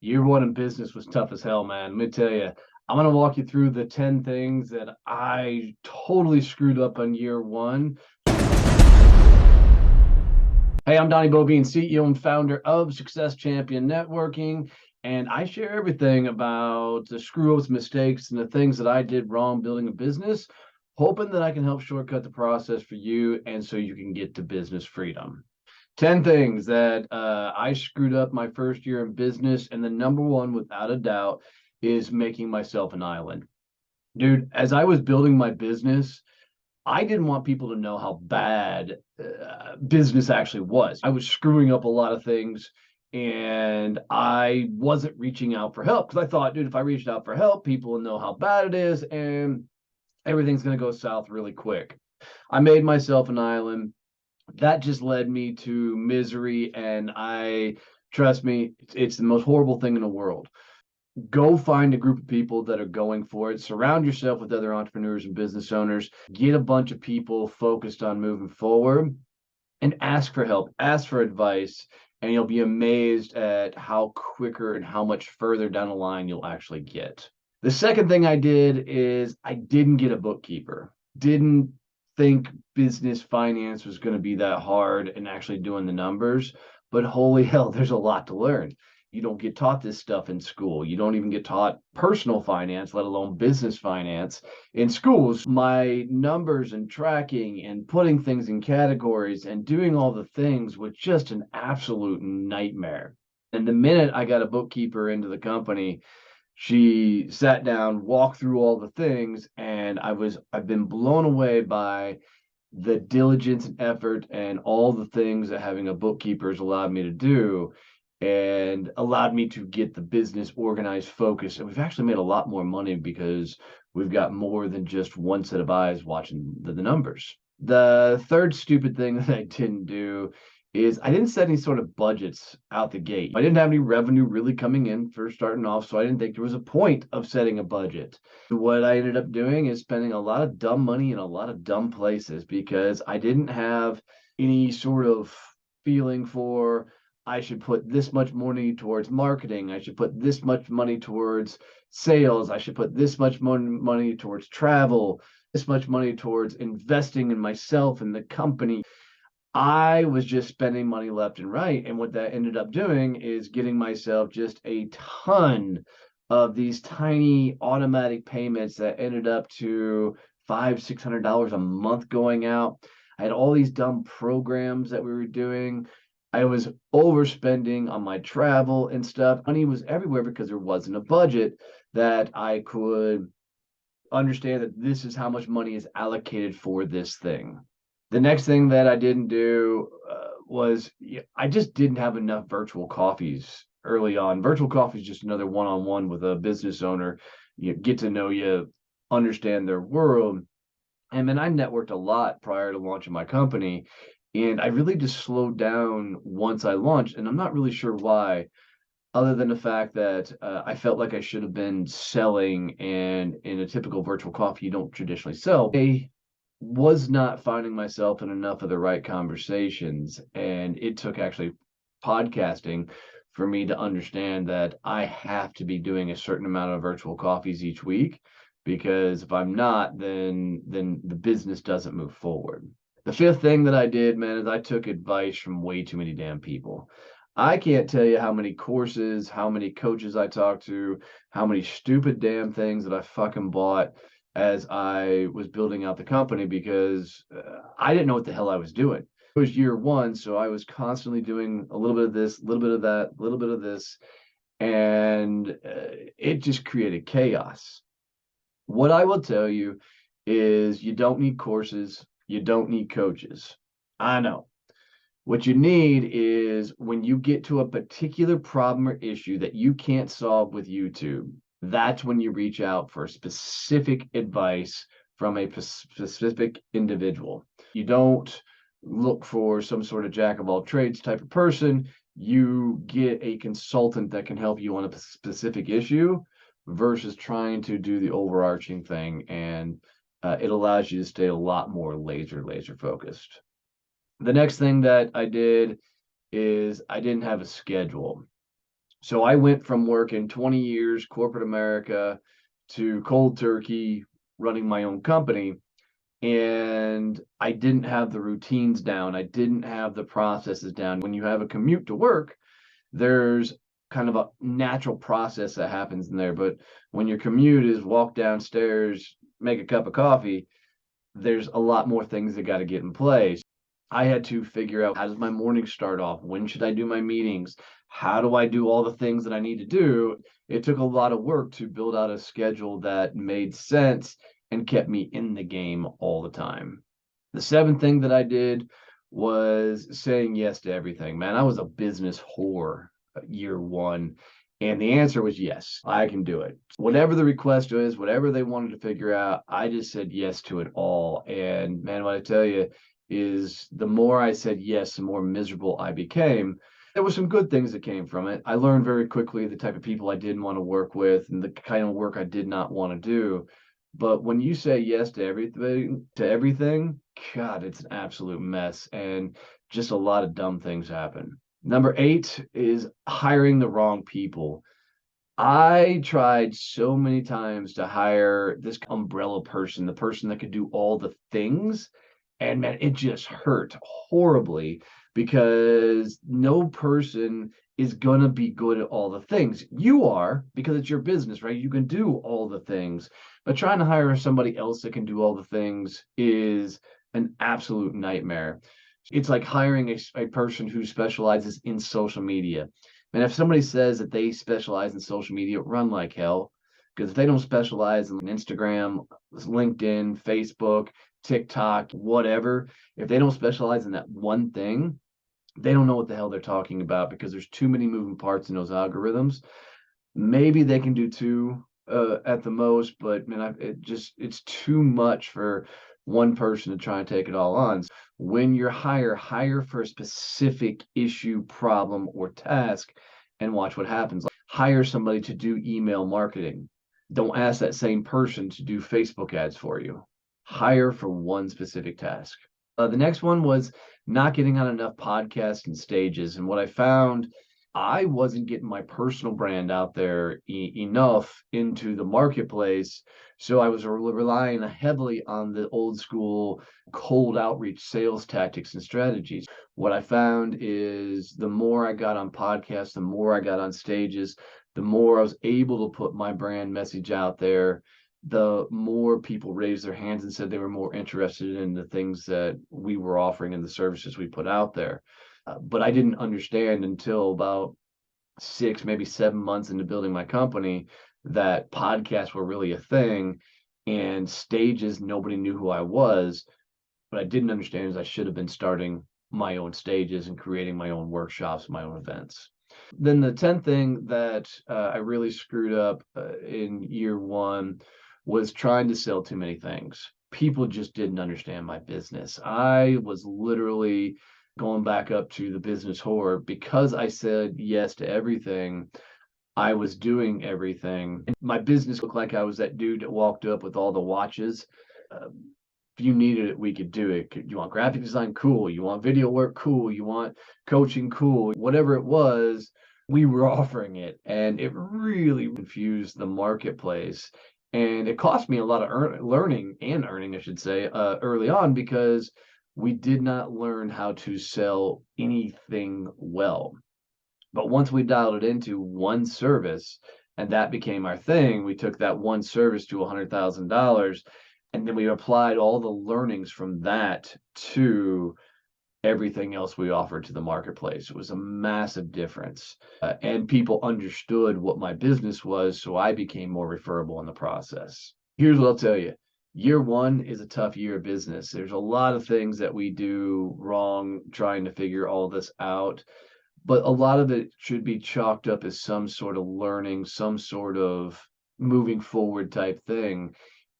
Year one in business was tough as hell, man. Let me tell you, I'm going to walk you through the 10 things that I totally screwed up on year one. Hey, I'm Donnie Boivin, CEO and founder of Success Champion Networking, and I share everything about the screw-ups, mistakes, and the things that I did wrong building a business, hoping that I can help shortcut the process for you and so you can get to business freedom. 10 things that I screwed up my first year in business. And the number one, without a doubt, is making myself an island. Dude, as I was building my business, I didn't want people to know how bad business actually was. I was screwing up a lot of things and I wasn't reaching out for help because I thought, dude, if I reached out for help, people will know how bad it is and everything's going to go south really quick. I made myself an island. That just led me to misery. And trust me, it's the most horrible thing in the world. Go find a group of people that are going for it. Surround yourself with other entrepreneurs and business owners. Get a bunch of people focused on moving forward and ask for help, ask for advice, and you'll be amazed at how quicker and how much further down the line you'll actually get. The second thing I did is I didn't get a bookkeeper. Didn't think business finance was going to be that hard and actually doing the numbers, but holy hell, there's a lot to learn. You don't get taught this stuff in school. You don't even get taught personal finance, let alone business finance in schools. My numbers and tracking and putting things in categories and doing all the things was just an absolute nightmare. And the minute I got a bookkeeper into the company, she sat down, walked through all the things, and I've been blown away by the diligence and effort and all the things that having a bookkeeper has allowed me to do and allowed me to get the business organized, focused. And we've actually made a lot more money because we've got more than just one set of eyes watching the numbers. The third stupid thing that I didn't do is I didn't set any sort of budgets out the gate. I didn't have any revenue really coming in for starting off, so I didn't think there was a point of setting a budget. What I ended up doing is spending a lot of dumb money in a lot of dumb places because I didn't have any sort of feeling for I should put this much money towards marketing. I should put this much money towards sales. I should put this much money towards travel, this much money towards investing in myself and the company. I was just spending money left and right. And what that ended up doing is getting myself just a ton of these tiny automatic payments that ended up to $500-600 a month going out. I had all these dumb programs that we were doing. I was overspending on my travel and stuff. Money was everywhere because there wasn't a budget that I could understand that this is how much money is allocated for this thing. The next thing that I didn't do was I just didn't have enough virtual coffees early on. Virtual coffee is just another one-on-one with a business owner. You get to know you, understand their world. And then I networked a lot prior to launching my company. And I really just slowed down once I launched. And I'm not really sure why, other than the fact that I felt like I should have been selling. And in a typical virtual coffee, you don't traditionally sell. I was not finding myself in enough of the right conversations. And it took actually podcasting for me to understand that I have to be doing a certain amount of virtual coffees each week, because if I'm not, then the business doesn't move forward. The fifth thing that I did, man, is I took advice from way too many damn people. I can't tell you how many courses, how many coaches I talked to, how many stupid damn things that I fucking bought as I was building out the company because I didn't know what the hell I was doing. It was year one, so I was constantly doing a little bit of this, a little bit of that, a little bit of this, and it just created chaos. What I will tell you is you don't need courses. You don't need coaches. I know. What you need is when you get to a particular problem or issue that you can't solve with YouTube, that's when you reach out for specific advice from a specific individual. You don't look for some sort of jack of all trades type of person. You get a consultant that can help you on a specific issue versus trying to do the overarching thing. And it allows you to stay a lot more laser focused. The next thing that I did is I didn't have a schedule. So I went from working 20 years corporate America to cold turkey running my own company. And I didn't have the routines down. I didn't have the processes down. When you have a commute to work, there's kind of a natural process that happens in there. But when your commute is walk downstairs, make a cup of coffee, there's a lot more things that got to get in place. I had to figure out, how does my morning start off? When should I do my meetings? How do I do all the things that I need to do? It took a lot of work to build out a schedule that made sense and kept me in the game all the time. The seventh thing that I did was saying yes to everything. Man, I was a business whore year one. And the answer was yes, I can do it. Whatever the request is, whatever they wanted to figure out, I just said yes to it all. And man, what I tell you is, the more I said yes, the more miserable I became. There were some good things that came from it. I learned very quickly the type of people I didn't want to work with and the kind of work I did not want to do. But when you say yes to everything, God, it's an absolute mess. And just a lot of dumb things happen. Number eight is hiring the wrong people. I tried so many times to hire this umbrella person, the person that could do all the things. And man, it just hurt horribly because no person is going to be good at all the things. You are, because it's your business, right? You can do all the things. But trying to hire somebody else that can do all the things is an absolute nightmare. It's like hiring a person who specializes in social media. And if somebody says that they specialize in social media, run like hell. Because if they don't specialize in Instagram, LinkedIn, Facebook, TikTok, whatever, if they don't specialize in that one thing, they don't know what the hell they're talking about, because there's too many moving parts in those algorithms. Maybe they can do two at the most, but man, it's too much for one person to try and take it all on. When you're hire for a specific issue, problem, or task, and watch what happens. Hire somebody to do email marketing. Don't ask that same person to do Facebook ads for you. Hire for one specific task. The next one was not getting on enough podcasts and stages. And what I found, I wasn't getting my personal brand out there enough into the marketplace. So I was relying heavily on the old school cold outreach sales tactics and strategies. What I found is, the more I got on podcasts, the more I got on stages, the more I was able to put my brand message out there, the more people raised their hands and said they were more interested in the things that we were offering and the services we put out there. But I didn't understand until about 6, maybe 7 months into building my company, that podcasts were really a thing, and stages, nobody knew who I was. But I didn't understand is I should have been starting my own stages and creating my own workshops, my own events. Then the 10th thing that I really screwed up in year one was trying to sell too many things. People just didn't understand my business. I was literally going back up to the business whore because I said yes to everything. I was doing everything. My business looked like I was that dude that walked up with all the watches. Uh, if you needed it, we could do it. You want graphic design? Cool. You want video work? Cool. You want coaching? Cool. Whatever it was, we were offering it. And it really confused the marketplace. And it cost me a lot of learning and earning, I should say, early on, because we did not learn how to sell anything well. But once we dialed it into one service and that became our thing, we took that one service to $100,000, and then we applied all the learnings from that to everything else we offered to the marketplace. It was a massive difference. And people understood what my business was, so I became more referable in the process. Here's what I'll tell you. Year one is a tough year of business. There's a lot of things that we do wrong trying to figure all this out, but a lot of it should be chalked up as some sort of learning, some sort of moving forward type thing.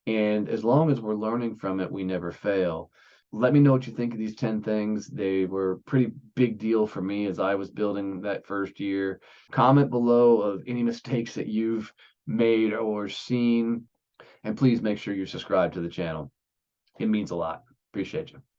And as long as we're learning from it, we never fail. Let me know what you think of these 10 things. They were a pretty big deal for me as I was building that first year. Comment below of any mistakes that you've made or seen. And please make sure you're subscribed to the channel. It means a lot. Appreciate you.